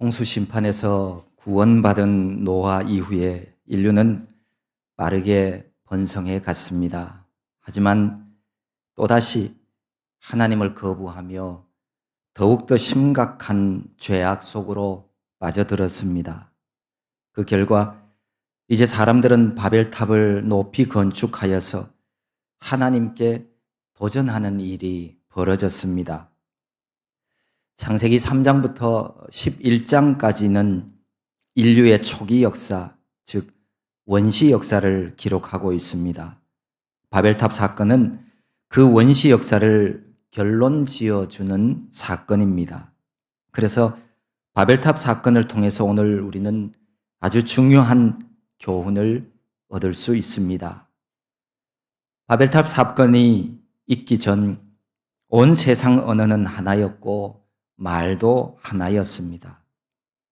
홍수 심판에서 구원받은 노아 이후에 인류는 빠르게 번성해 갔습니다. 하지만 또다시 하나님을 거부하며 더욱더 심각한 죄악 속으로 빠져들었습니다. 그 결과 이제 사람들은 바벨탑을 높이 건축하여서 하나님께 도전하는 일이 벌어졌습니다. 창세기 3장부터 11장까지는 인류의 초기 역사, 즉 원시 역사를 기록하고 있습니다. 바벨탑 사건은 그 원시 역사를 결론 지어주는 사건입니다. 그래서 바벨탑 사건을 통해서 오늘 우리는 아주 중요한 교훈을 얻을 수 있습니다. 바벨탑 사건이 있기 전 온 세상 언어는 하나였고 말도 하나였습니다.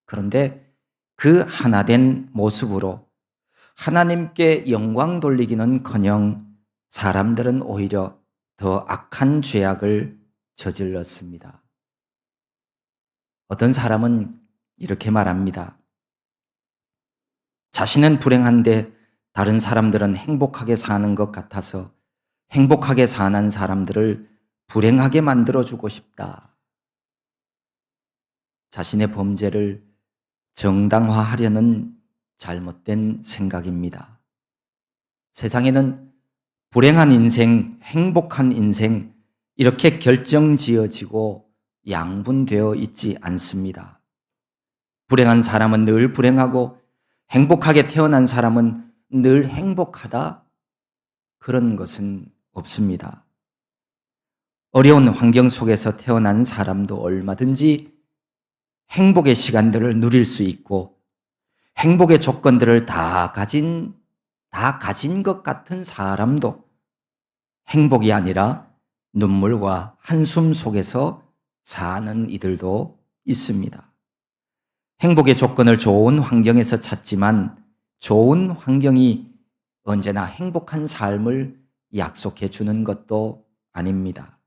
그런데 그 하나된 모습으로 하나님께 영광 돌리기는커녕 사람들은 오히려 더 악한 죄악을 저질렀습니다. 어떤 사람은 이렇게 말합니다. 자신은 불행한데 다른 사람들은 행복하게 사는 것 같아서 행복하게 사는 사람들을 불행하게 만들어주고 싶다. 자신의 범죄를 정당화하려는 잘못된 생각입니다. 세상에는 불행한 인생, 행복한 인생 이렇게 결정지어지고 양분되어 있지 않습니다. 불행한 사람은 늘 불행하고 행복하게 태어난 사람은 늘 행복하다? 그런 것은 없습니다. 어려운 환경 속에서 태어난 사람도 얼마든지 행복의 시간들을 누릴 수 있고 행복의 조건들을 다 가진 것 같은 사람도 행복이 아니라 눈물과 한숨 속에서 사는 이들도 있습니다. 행복의 조건을 좋은 환경에서 찾지만 좋은 환경이 언제나 행복한 삶을 약속해 주는 것도 아닙니다.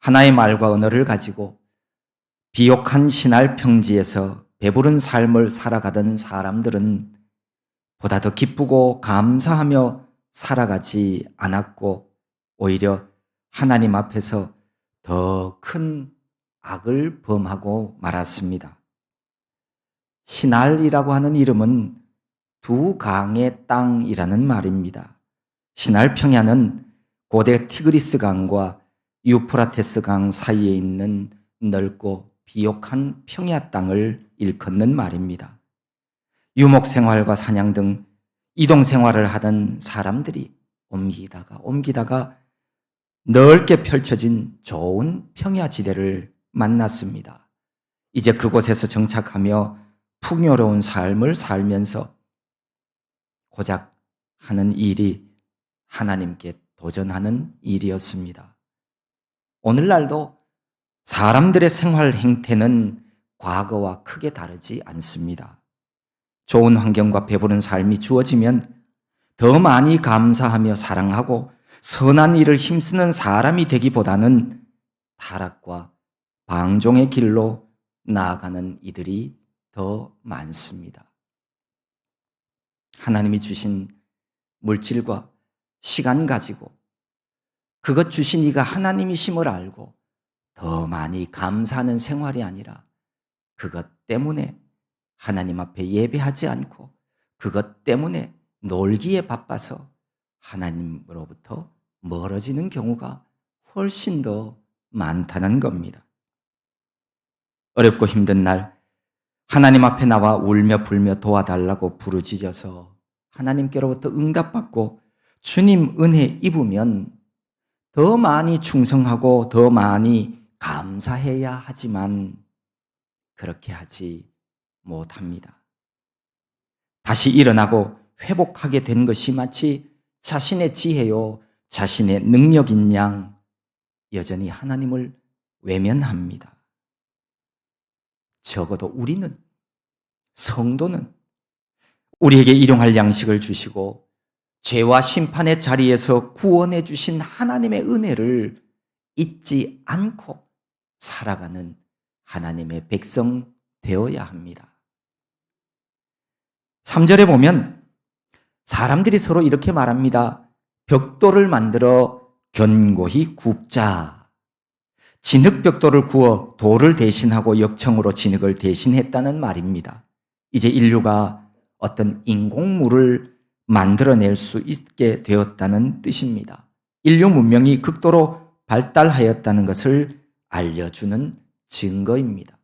하나의 말과 언어를 가지고 비옥한 신할 평지에서 배부른 삶을 살아가던 사람들은 보다 더 기쁘고 감사하며 살아가지 않았고 오히려 하나님 앞에서 더 큰 악을 범하고 말았습니다. 신할이라고 하는 이름은 두 강의 땅이라는 말입니다. 신할 평야는 고대 티그리스 강과 유프라테스 강 사이에 있는 넓고 비옥한 평야 땅을 일컫는 말입니다. 유목 생활과 사냥 등 이동 생활을 하던 사람들이 옮기다가 넓게 펼쳐진 좋은 평야지대를 만났습니다. 이제 그곳에서 정착하며 풍요로운 삶을 살면서 고작 하는 일이 하나님께 도전하는 일이었습니다. 오늘날도 사람들의 생활 행태는 과거와 크게 다르지 않습니다. 좋은 환경과 배부른 삶이 주어지면 더 많이 감사하며 사랑하고 선한 일을 힘쓰는 사람이 되기보다는 타락과 방종의 길로 나아가는 이들이 더 많습니다. 하나님이 주신 물질과 시간 가지고 그것 주신 이가 하나님이심을 알고 더 많이 감사하는 생활이 아니라 그것 때문에 하나님 앞에 예배하지 않고 그것 때문에 놀기에 바빠서 하나님으로부터 멀어지는 경우가 훨씬 더 많다는 겁니다. 어렵고 힘든 날 하나님 앞에 나와 울며 불며 도와달라고 부르짖어서 하나님께로부터 응답받고 주님 은혜 입으면 더 많이 충성하고 더 많이 감사해야 하지만 그렇게 하지 못합니다. 다시 일어나고 회복하게 된 것이 마치 자신의 지혜요, 자신의 능력인 양 여전히 하나님을 외면합니다. 적어도 우리는, 성도는 우리에게 일용할 양식을 주시고 죄와 심판의 자리에서 구원해 주신 하나님의 은혜를 잊지 않고 살아가는 하나님의 백성 되어야 합니다. 3절에 보면 사람들이 서로 이렇게 말합니다. 벽돌을 만들어 견고히 굽자. 진흙벽돌을 구워 돌을 대신하고 역청으로 진흙을 대신했다는 말입니다. 이제 인류가 어떤 인공물을 만들어낼 수 있게 되었다는 뜻입니다. 인류 문명이 극도로 발달하였다는 것을 알려주는 증거입니다.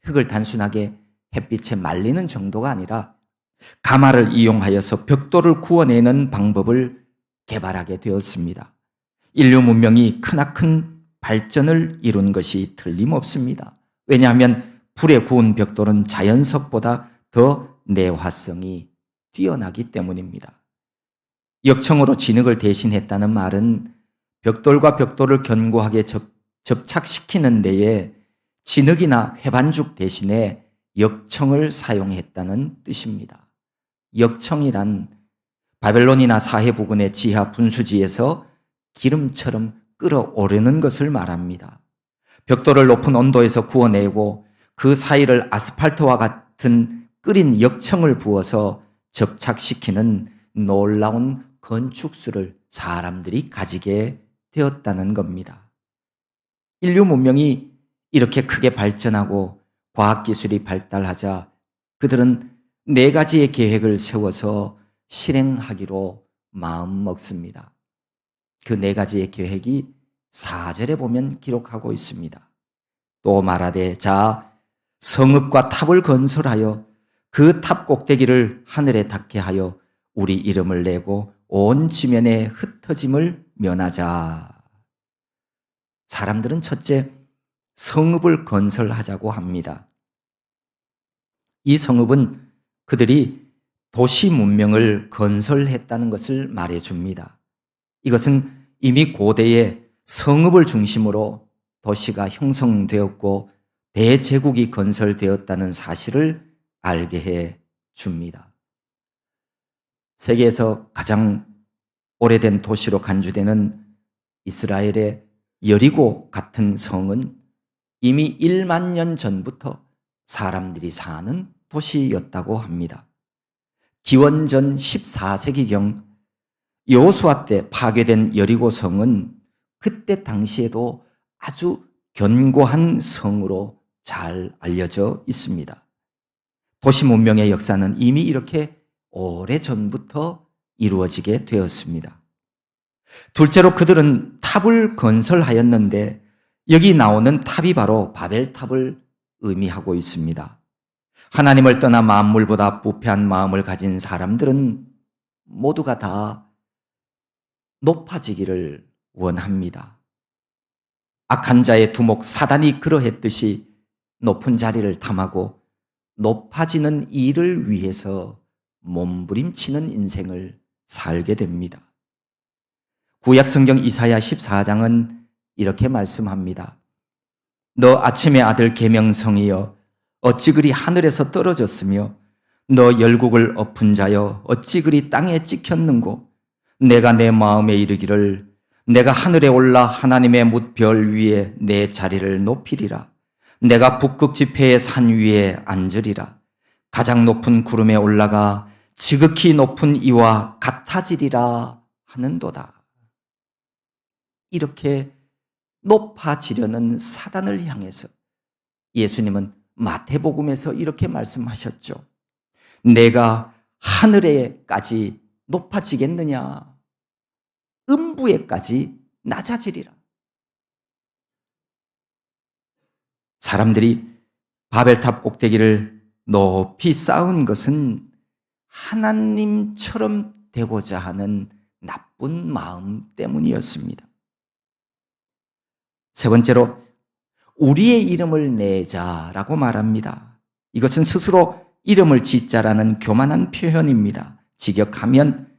흙을 단순하게 햇빛에 말리는 정도가 아니라 가마를 이용하여서 벽돌을 구워내는 방법을 개발하게 되었습니다. 인류 문명이 크나큰 발전을 이룬 것이 틀림없습니다. 왜냐하면 불에 구운 벽돌은 자연석보다 더 내화성이 뛰어나기 때문입니다. 역청으로 진흙을 대신했다는 말은 벽돌과 벽돌을 견고하게 접착시키는 데에 진흙이나 회반죽 대신에 역청을 사용했다는 뜻입니다. 역청이란 바벨론이나 사해 부근의 지하 분수지에서 기름처럼 끓어오르는 것을 말합니다. 벽돌을 높은 온도에서 구워내고 그 사이를 아스팔트와 같은 끓인 역청을 부어서 접착시키는 놀라운 건축술을 사람들이 가지게 되었다는 겁니다. 인류 문명이 이렇게 크게 발전하고 과학기술이 발달하자 그들은 4가지의 계획을 세워서 실행하기로 마음먹습니다. 그 4가지의 계획이 4절에 보면 기록하고 있습니다. 또 말하되 자 성읍과 탑을 건설하여 그 탑 꼭대기를 하늘에 닿게 하여 우리 이름을 내고 온 지면에 흩어짐을 면하자. 사람들은 첫째 성읍을 건설하자고 합니다. 이 성읍은 그들이 도시 문명을 건설했다는 것을 말해줍니다. 이것은 이미 고대에 성읍을 중심으로 도시가 형성되었고 대제국이 건설되었다는 사실을 알게 해 줍니다. 세계에서 가장 오래된 도시로 간주되는 이스라엘의 여리고 같은 성은 이미 1만 년 전부터 사람들이 사는 도시였다고 합니다. 기원전 14세기경 여호수아 때 파괴된 여리고 성은 그때 당시에도 아주 견고한 성으로 잘 알려져 있습니다. 도시 문명의 역사는 이미 이렇게 오래전부터 이루어지게 되었습니다. 둘째로 그들은 탑을 건설하였는데 여기 나오는 탑이 바로 바벨탑을 의미하고 있습니다. 하나님을 떠나 만물보다 부패한 마음을 가진 사람들은 모두가 다 높아지기를 원합니다. 악한 자의 두목 사단이 그러했듯이 높은 자리를 탐하고 높아지는 일을 위해서 몸부림치는 인생을 살게 됩니다. 구약 성경 이사야 14장은 이렇게 말씀합니다. 너 아침의 아들 계명성이여 어찌 그리 하늘에서 떨어졌으며 너 열국을 엎은 자여 어찌 그리 땅에 찍혔는고 내가 내 마음에 이르기를 내가 하늘에 올라 하나님의 뭇별 위에 내 자리를 높이리라. 내가 북극 지폐의 산 위에 앉으리라. 가장 높은 구름에 올라가 지극히 높은 이와 같아지리라 하는도다. 이렇게 높아지려는 사단을 향해서 예수님은 마태복음에서 이렇게 말씀하셨죠. 내가 하늘에까지 높아지겠느냐? 음부에까지 낮아지리라. 사람들이 바벨탑 꼭대기를 높이 쌓은 것은 하나님처럼 되고자 하는 나쁜 마음 때문이었습니다. 세 번째로 우리의 이름을 내자라고 말합니다. 이것은 스스로 이름을 짓자라는 교만한 표현입니다. 직역하면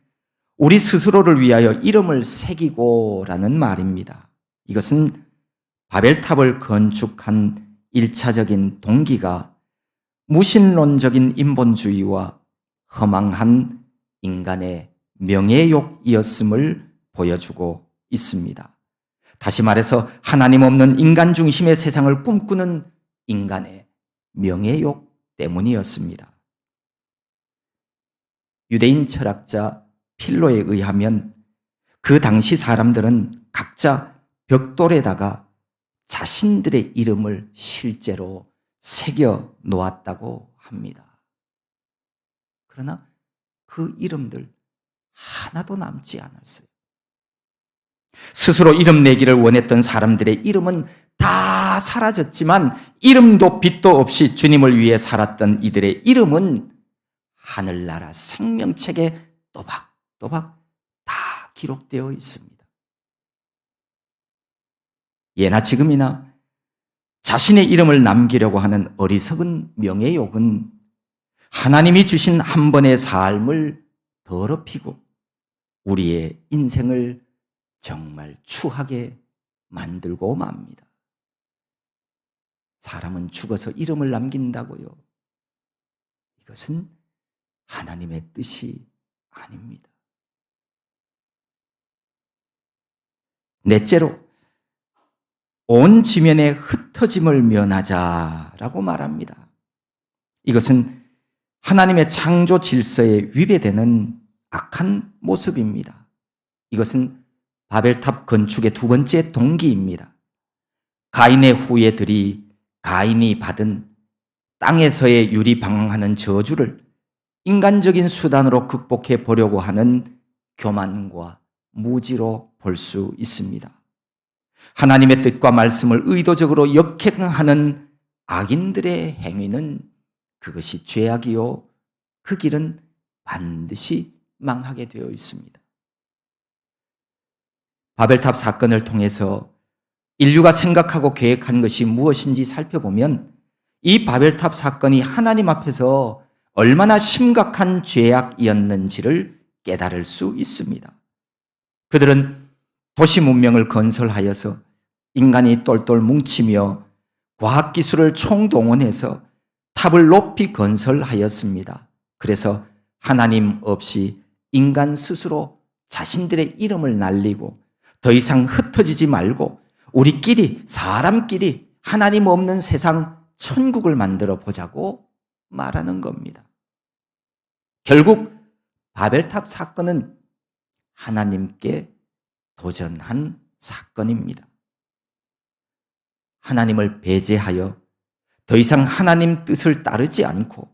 우리 스스로를 위하여 이름을 새기고라는 말입니다. 이것은 바벨탑을 건축한 1차적인 동기가 무신론적인 인본주의와 허망한 인간의 명예욕이었음을 보여주고 있습니다. 다시 말해서 하나님 없는 인간 중심의 세상을 꿈꾸는 인간의 명예욕 때문이었습니다. 유대인 철학자 필로에 의하면 그 당시 사람들은 각자 벽돌에다가 자신들의 이름을 실제로 새겨 놓았다고 합니다. 그러나 그 이름들 하나도 남지 않았어요. 스스로 이름 내기를 원했던 사람들의 이름은 다 사라졌지만 이름도 빛도 없이 주님을 위해 살았던 이들의 이름은 하늘나라 생명책에 또박또박 다 기록되어 있습니다. 예나 지금이나 자신의 이름을 남기려고 하는 어리석은 명예욕은 하나님이 주신 한 번의 삶을 더럽히고 우리의 인생을 정말 추하게 만들고 맙니다. 사람은 죽어서 이름을 남긴다고요. 이것은 하나님의 뜻이 아닙니다. 넷째로 온 지면에 흩어짐을 면하자라고 말합니다. 이것은 하나님의 창조 질서에 위배되는 악한 모습입니다. 이것은 바벨탑 건축의 두 번째 동기입니다. 가인의 후예들이 가인이 받은 땅에서의 유리방황하는 저주를 인간적인 수단으로 극복해 보려고 하는 교만과 무지로 볼 수 있습니다. 하나님의 뜻과 말씀을 의도적으로 역행하는 악인들의 행위는 그것이 죄악이요, 그 길은 반드시 망하게 되어 있습니다. 바벨탑 사건을 통해서 인류가 생각하고 계획한 것이 무엇인지 살펴보면 이 바벨탑 사건이 하나님 앞에서 얼마나 심각한 죄악이었는지를 깨달을 수 있습니다. 그들은 도시 문명을 건설하여서 인간이 똘똘 뭉치며 과학기술을 총동원해서 탑을 높이 건설하였습니다. 그래서 하나님 없이 인간 스스로 자신들의 이름을 날리고 더 이상 흩어지지 말고 우리끼리 사람끼리 하나님 없는 세상 천국을 만들어 보자고 말하는 겁니다. 결국 바벨탑 사건은 하나님께 도전한 사건입니다. 하나님을 배제하여 더 이상 하나님 뜻을 따르지 않고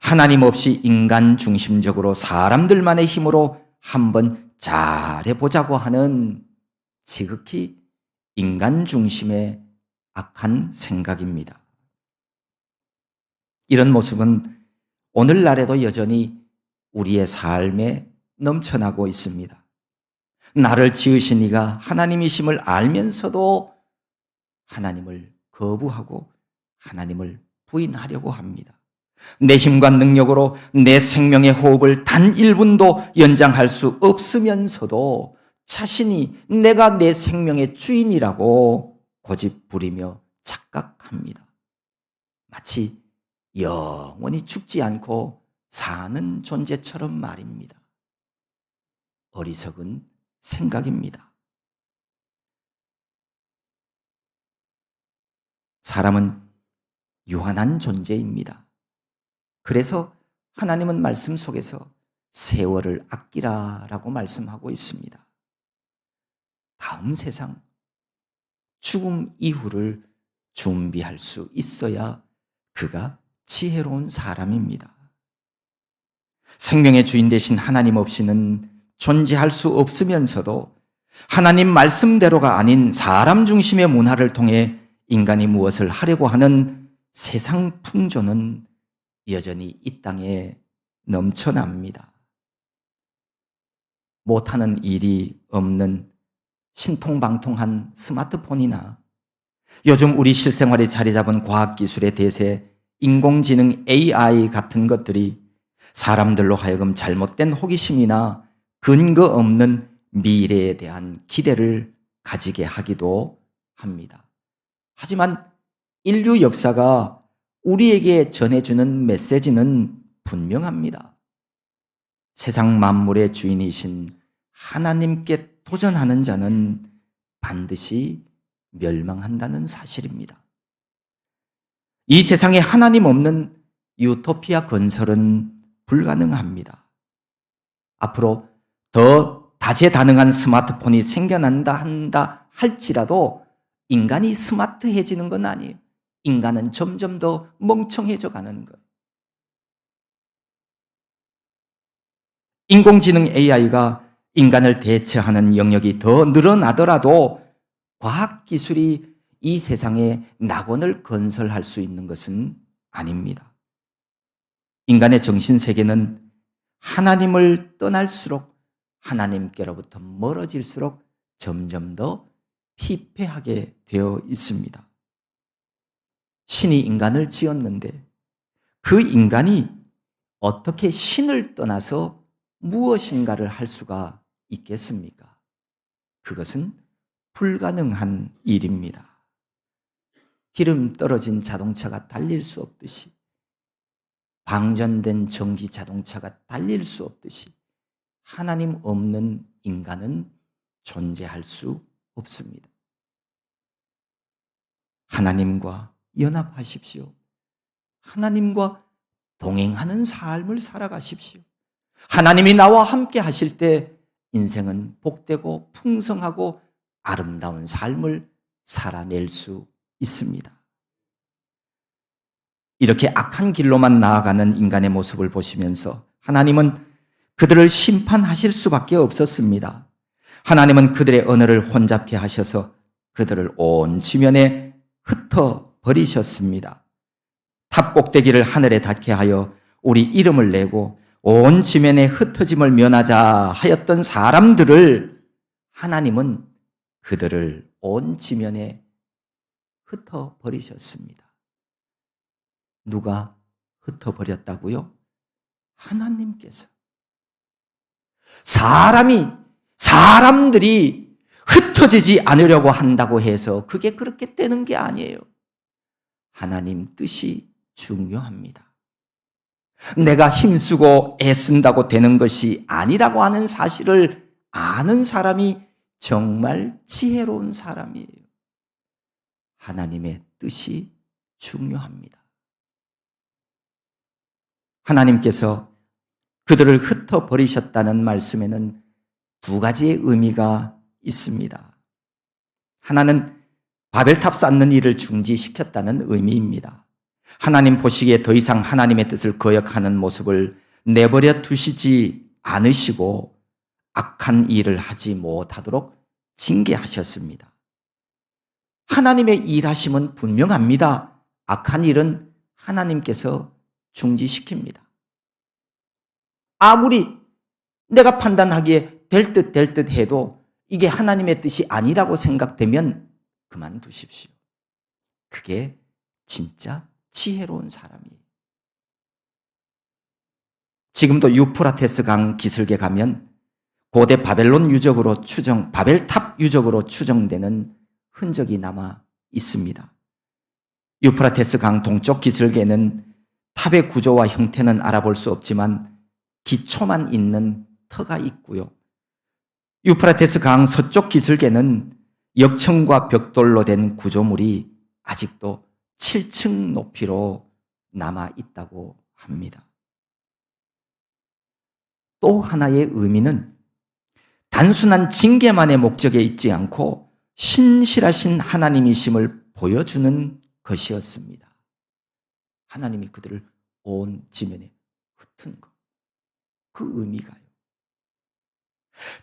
하나님 없이 인간 중심적으로 사람들만의 힘으로 한번 잘해보자고 하는 지극히 인간 중심의 악한 생각입니다. 이런 모습은 오늘날에도 여전히 우리의 삶에 넘쳐나고 있습니다. 나를 지으신 이가 하나님이심을 알면서도 하나님을 거부하고 하나님을 부인하려고 합니다. 내 힘과 능력으로 내 생명의 호흡을 단 1분도 연장할 수 없으면서도 자신이 내가 내 생명의 주인이라고 고집 부리며 착각합니다. 마치 영원히 죽지 않고 사는 존재처럼 말입니다. 어리석은 생각입니다. 사람은 유한한 존재입니다. 그래서 하나님은 말씀 속에서 세월을 아끼라라고 말씀하고 있습니다. 다음 세상, 죽음 이후를 준비할 수 있어야 그가 지혜로운 사람입니다. 생명의 주인 되신 하나님 없이는 존재할 수 없으면서도 하나님 말씀대로가 아닌 사람 중심의 문화를 통해 인간이 무엇을 하려고 하는 세상 풍조는 여전히 이 땅에 넘쳐납니다. 못하는 일이 없는 신통방통한 스마트폰이나 요즘 우리 실생활에 자리 잡은 과학기술의 대세 인공지능 AI 같은 것들이 사람들로 하여금 잘못된 호기심이나 근거 없는 미래에 대한 기대를 가지게 하기도 합니다. 하지만 인류 역사가 우리에게 전해주는 메시지는 분명합니다. 세상 만물의 주인이신 하나님께 도전하는 자는 반드시 멸망한다는 사실입니다. 이 세상에 하나님 없는 유토피아 건설은 불가능합니다. 앞으로 더 다재다능한 스마트폰이 생겨난다 한다 할지라도 인간이 스마트해지는 건 아니에요. 인간은 점점 더 멍청해져 가는 거예요. 인공지능 AI가 인간을 대체하는 영역이 더 늘어나더라도 과학기술이 이 세상에 낙원을 건설할 수 있는 것은 아닙니다. 인간의 정신세계는 하나님을 떠날수록 하나님께로부터 멀어질수록 점점 더 피폐하게 되어 있습니다. 신이 인간을 지었는데 그 인간이 어떻게 신을 떠나서 무엇인가를 할 수가 있겠습니까? 그것은 불가능한 일입니다. 기름 떨어진 자동차가 달릴 수 없듯이, 방전된 전기 자동차가 달릴 수 없듯이 하나님 없는 인간은 존재할 수 없습니다. 하나님과 연합하십시오. 하나님과 동행하는 삶을 살아가십시오. 하나님이 나와 함께 하실 때 인생은 복되고 풍성하고 아름다운 삶을 살아낼 수 있습니다. 이렇게 악한 길로만 나아가는 인간의 모습을 보시면서 하나님은 그들을 심판하실 수밖에 없었습니다. 하나님은 그들의 언어를 혼잡케 하셔서 그들을 온 지면에 흩어버리셨습니다. 탑 꼭대기를 하늘에 닿게 하여 우리 이름을 내고 온 지면에 흩어짐을 면하자 하였던 사람들을 하나님은 그들을 온 지면에 흩어버리셨습니다. 누가 흩어버렸다고요? 하나님께서. 사람들이 흩어지지 않으려고 한다고 해서 그게 그렇게 되는 게 아니에요. 하나님 뜻이 중요합니다. 내가 힘쓰고 애쓴다고 되는 것이 아니라고 하는 사실을 아는 사람이 정말 지혜로운 사람이에요. 하나님의 뜻이 중요합니다. 하나님께서 그들을 흩어버리셨다는 말씀에는 두 가지의 의미가 있습니다. 하나는 바벨탑 쌓는 일을 중지시켰다는 의미입니다. 하나님 보시기에 더 이상 하나님의 뜻을 거역하는 모습을 내버려 두시지 않으시고 악한 일을 하지 못하도록 징계하셨습니다. 하나님의 일하심은 분명합니다. 악한 일은 하나님께서 중지시킵니다. 아무리 내가 판단하기에 될 듯 해도 이게 하나님의 뜻이 아니라고 생각되면 그만두십시오. 그게 진짜 지혜로운 사람이에요. 지금도 유프라테스 강 기슭에 가면 고대 바벨론 유적으로 바벨탑 유적으로 추정되는 흔적이 남아 있습니다. 유프라테스 강 동쪽 기슭에는 탑의 구조와 형태는 알아볼 수 없지만 기초만 있는 터가 있고요. 유프라테스 강 서쪽 기슭에는 역청과 벽돌로 된 구조물이 아직도 7층 높이로 남아 있다고 합니다. 또 하나의 의미는 단순한 징계만의 목적에 있지 않고 신실하신 하나님이심을 보여주는 것이었습니다. 하나님이 그들을 온 지면에 흩은 것. 그 의미가요.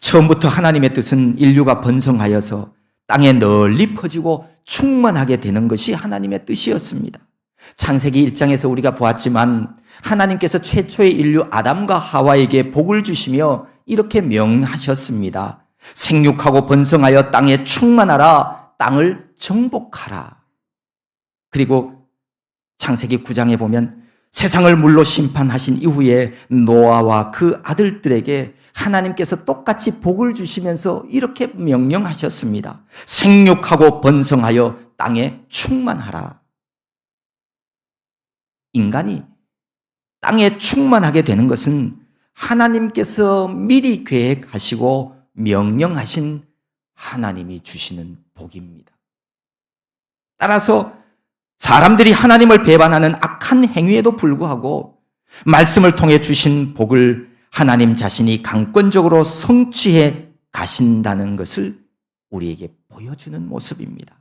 처음부터 하나님의 뜻은 인류가 번성하여서 땅에 널리 퍼지고 충만하게 되는 것이 하나님의 뜻이었습니다. 창세기 1장에서 우리가 보았지만 하나님께서 최초의 인류 아담과 하와에게 복을 주시며 이렇게 명하셨습니다. 생육하고 번성하여 땅에 충만하라, 땅을 정복하라. 그리고 창세기 9장에 보면 세상을 물로 심판하신 이후에 노아와 그 아들들에게 하나님께서 똑같이 복을 주시면서 이렇게 명령하셨습니다. 생육하고 번성하여 땅에 충만하라. 인간이 땅에 충만하게 되는 것은 하나님께서 미리 계획하시고 명령하신 하나님이 주시는 복입니다. 따라서 사람들이 하나님을 배반하는 악한 행위에도 불구하고 말씀을 통해 주신 복을 하나님 자신이 강권적으로 성취해 가신다는 것을 우리에게 보여주는 모습입니다.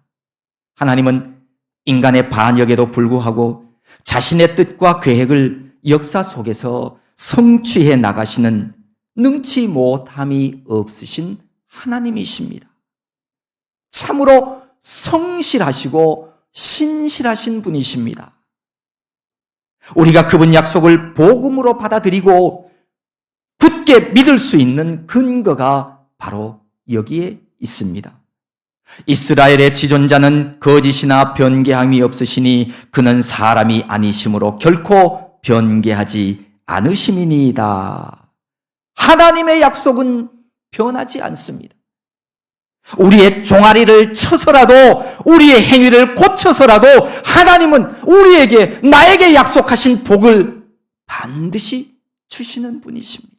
하나님은 인간의 반역에도 불구하고 자신의 뜻과 계획을 역사 속에서 성취해 나가시는 능치 못함이 없으신 하나님이십니다. 참으로 성실하시고 신실하신 분이십니다. 우리가 그분 약속을 복음으로 받아들이고 굳게 믿을 수 있는 근거가 바로 여기에 있습니다. 이스라엘의 지존자는 거짓이나 변개함이 없으시니 그는 사람이 아니심으로 결코 변개하지 않으심이니이다. 하나님의 약속은 변하지 않습니다. 우리의 종아리를 쳐서라도, 우리의 행위를 고쳐서라도 하나님은 우리에게, 나에게 약속하신 복을 반드시 주시는 분이십니다.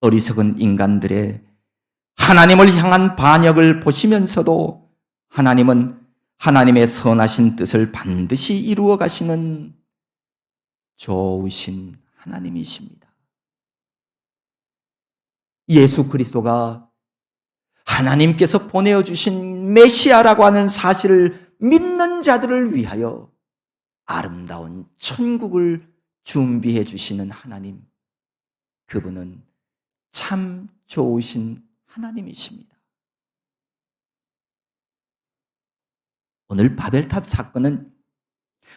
어리석은 인간들의 하나님을 향한 반역을 보시면서도 하나님은 하나님의 선하신 뜻을 반드시 이루어 가시는 좋으신 하나님이십니다. 예수 그리스도가 하나님께서 보내어주신 메시아라고 하는 사실을 믿는 자들을 위하여 아름다운 천국을 준비해 주시는 하나님, 그분은 참 좋으신 하나님이십니다. 오늘 바벨탑 사건은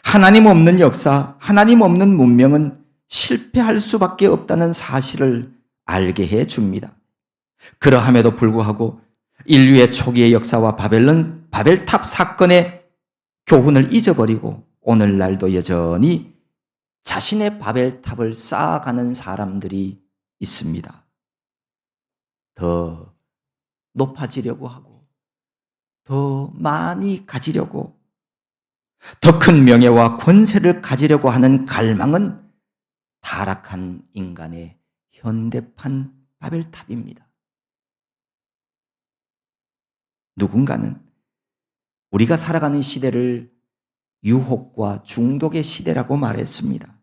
하나님 없는 역사, 하나님 없는 문명은 실패할 수밖에 없다는 사실을 알게 해 줍니다. 그러함에도 불구하고 인류의 초기의 역사와 바벨탑 사건의 교훈을 잊어버리고 오늘날도 여전히 자신의 바벨탑을 쌓아가는 사람들이 있습니다. 더 높아지려고 하고, 더 많이 가지려고, 더 큰 명예와 권세를 가지려고 하는 갈망은 타락한 인간의 현대판 바벨탑입니다. 누군가는 우리가 살아가는 시대를 유혹과 중독의 시대라고 말했습니다.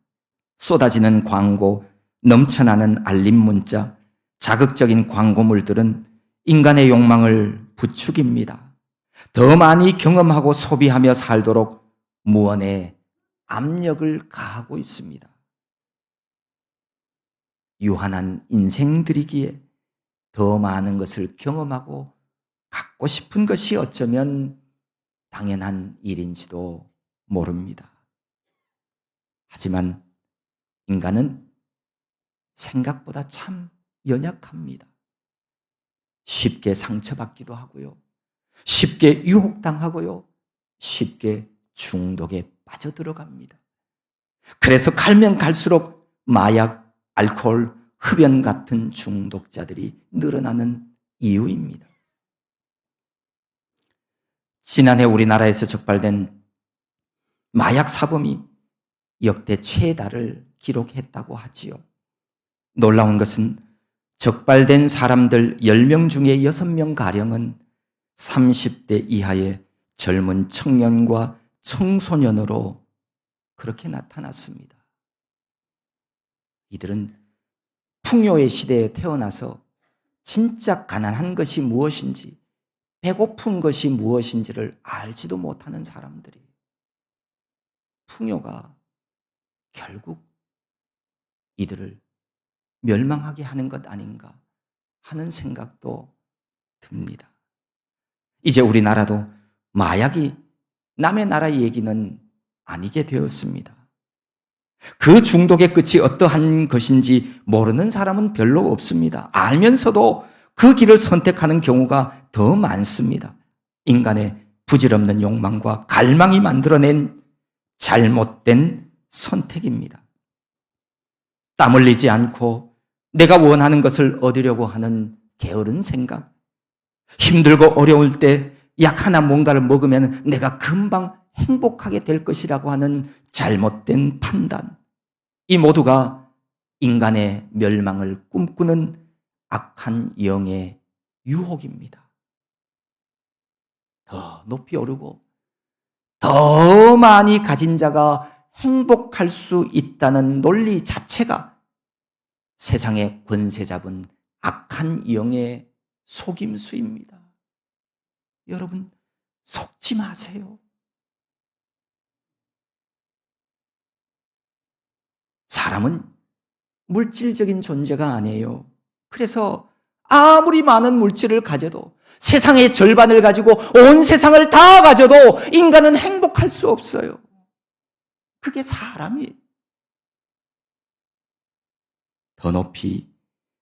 쏟아지는 광고, 넘쳐나는 알림 문자, 자극적인 광고물들은 인간의 욕망을 부추깁니다. 더 많이 경험하고 소비하며 살도록 무언의 압력을 가하고 있습니다. 유한한 인생들이기에 더 많은 것을 경험하고 갖고 싶은 것이 어쩌면 당연한 일인지도 모릅니다. 하지만 인간은 생각보다 참 연약합니다. 쉽게 상처받기도 하고요. 쉽게 유혹당하고요. 쉽게 중독에 빠져들어갑니다. 그래서 갈면 갈수록 마약, 알코올, 흡연 같은 중독자들이 늘어나는 이유입니다. 지난해 우리나라에서 적발된 마약 사범이 역대 최다를 기록했다고 하지요. 놀라운 것은 적발된 사람들 10명 중에 6명가량은 30대 이하의 젊은 청년과 청소년으로 그렇게 나타났습니다. 이들은 풍요의 시대에 태어나서 진짜 가난한 것이 무엇인지, 배고픈 것이 무엇인지를 알지도 못하는 사람들이, 풍요가 결국 이들을 멸망하게 하는 것 아닌가 하는 생각도 듭니다. 이제 우리나라도 마약이 남의 나라 얘기는 아니게 되었습니다. 그 중독의 끝이 어떠한 것인지 모르는 사람은 별로 없습니다. 알면서도 그 길을 선택하는 경우가 더 많습니다. 인간의 부질없는 욕망과 갈망이 만들어낸 잘못된 선택입니다. 땀 흘리지 않고 내가 원하는 것을 얻으려고 하는 게으른 생각, 힘들고 어려울 때 약 하나 뭔가를 먹으면 내가 금방 행복하게 될 것이라고 하는 잘못된 판단, 이 모두가 인간의 멸망을 꿈꾸는 악한 영의 유혹입니다. 더 높이 오르고 더 많이 가진 자가 행복할 수 있다는 논리 자체가 세상의 권세 잡은 악한 영의 속임수입니다. 여러분, 속지 마세요. 사람은 물질적인 존재가 아니에요. 그래서 아무리 많은 물질을 가져도, 세상의 절반을 가지고 온 세상을 다 가져도 인간은 행복할 수 없어요. 그게 사람이에요. 더 높이,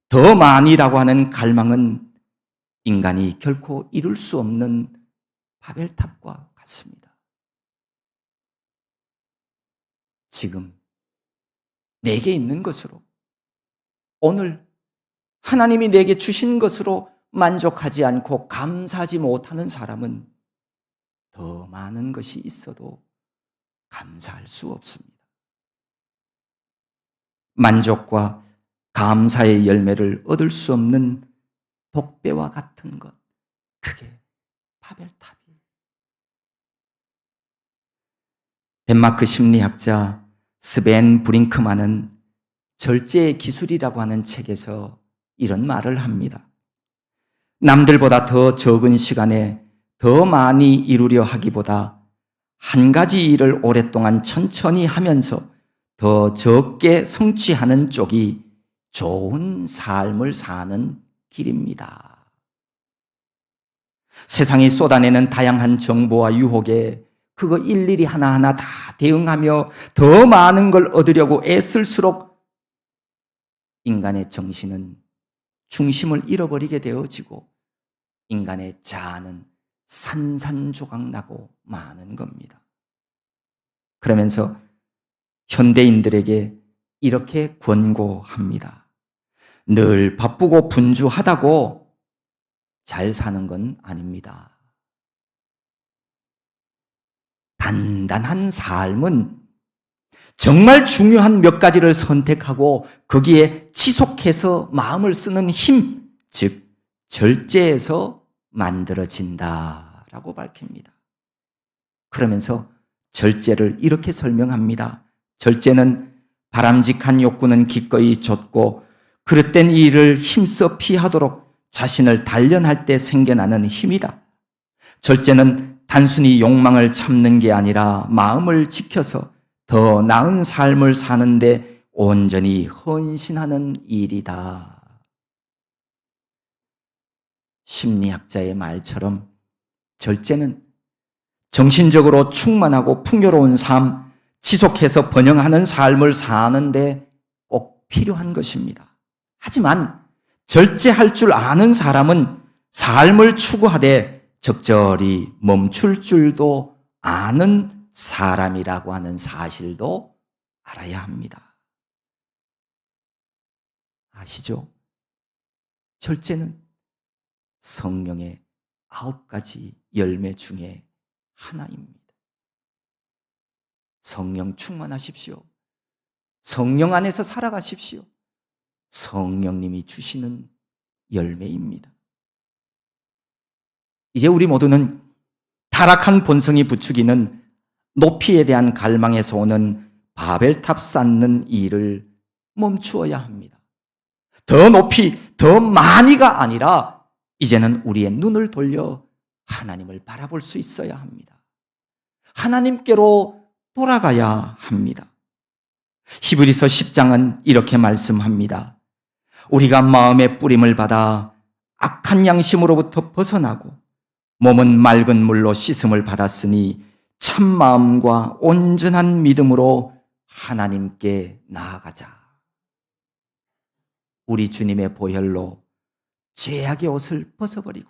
더 많이라고 하는 갈망은 인간이 결코 이룰 수 없는 바벨탑과 같습니다. 지금 내게 있는 것으로, 오늘 하나님이 내게 주신 것으로 만족하지 않고 감사하지 못하는 사람은 더 많은 것이 있어도 감사할 수 없습니다. 만족과 감사의 열매를 얻을 수 없는 독배와 같은 것, 그게 바벨탑이에요. 덴마크 심리학자 스벤 브링크만은 절제의 기술이라고 하는 책에서 이런 말을 합니다. 남들보다 더 적은 시간에 더 많이 이루려 하기보다 한 가지 일을 오랫동안 천천히 하면서 더 적게 성취하는 쪽이 좋은 삶을 사는 길입니다. 세상이 쏟아내는 다양한 정보와 유혹에 그거 일일이 하나하나 다 대응하며 더 많은 걸 얻으려고 애쓸수록 인간의 정신은 중심을 잃어버리게 되어지고 인간의 자아는 산산조각 나고 마는 겁니다. 그러면서 현대인들에게 이렇게 권고합니다. 늘 바쁘고 분주하다고 잘 사는 건 아닙니다. 단단한 삶은 정말 중요한 몇 가지를 선택하고 거기에 지속해서 마음을 쓰는 힘, 즉 절제에서 만들어진다라고 밝힙니다. 그러면서 절제를 이렇게 설명합니다. 절제는 바람직한 욕구는 기꺼이 좇고 그릇된 일을 힘써 피하도록 자신을 단련할 때 생겨나는 힘이다. 절제는 단순히 욕망을 참는 게 아니라 마음을 지켜서 더 나은 삶을 사는데 온전히 헌신하는 일이다. 심리학자의 말처럼 절제는 정신적으로 충만하고 풍요로운 삶, 지속해서 번영하는 삶을 사는데 꼭 필요한 것입니다. 하지만 절제할 줄 아는 사람은 삶을 추구하되 적절히 멈출 줄도 아는 사람이라고 하는 사실도 알아야 합니다. 아시죠? 절제는 성령의 9가지 열매 중에 하나입니다. 성령 충만하십시오. 성령 안에서 살아가십시오. 성령님이 주시는 열매입니다. 이제 우리 모두는 타락한 본성이 부추기는 높이에 대한 갈망에서 오는 바벨탑 쌓는 일을 멈추어야 합니다. 더 높이, 더 많이가 아니라 이제는 우리의 눈을 돌려 하나님을 바라볼 수 있어야 합니다. 하나님께로 돌아가야 합니다. 히브리서 10장은 이렇게 말씀합니다. 우리가 마음의 뿌림을 받아 악한 양심으로부터 벗어나고 몸은 맑은 물로 씻음을 받았으니 참 마음과 온전한 믿음으로 하나님께 나아가자. 우리 주님의 보혈로 죄악의 옷을 벗어버리고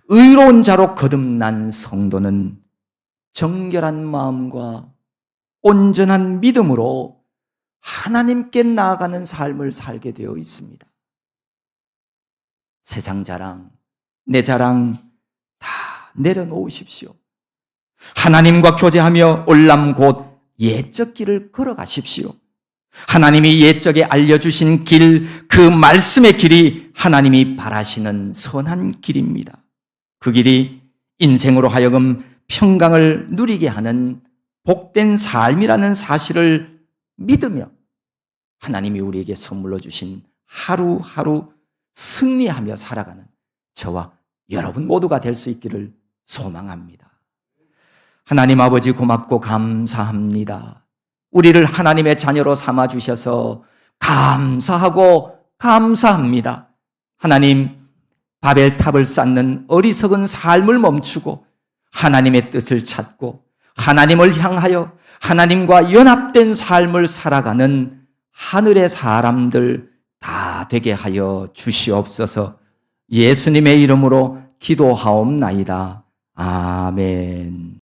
의로운 자로 거듭난 성도는 정결한 마음과 온전한 믿음으로 하나님께 나아가는 삶을 살게 되어 있습니다. 세상 자랑, 내 자랑 다 내려놓으십시오. 하나님과 교제하며 올람 곧 옛적 길을 걸어가십시오. 하나님이 옛적에 알려주신 길, 그 말씀의 길이 하나님이 바라시는 선한 길입니다. 그 길이 인생으로 하여금 평강을 누리게 하는 복된 삶이라는 사실을 믿으며 하나님이 우리에게 선물로 주신 하루하루 승리하며 살아가는 저와 여러분 모두가 될 수 있기를 소망합니다. 하나님 아버지 고맙고 감사합니다. 우리를 하나님의 자녀로 삼아주셔서 감사하고 감사합니다. 하나님, 바벨탑을 쌓는 어리석은 삶을 멈추고 하나님의 뜻을 찾고 하나님을 향하여 하나님과 연합된 삶을 살아가는 하늘의 사람들 다 되게 하여 주시옵소서. 예수님의 이름으로 기도하옵나이다. 아멘.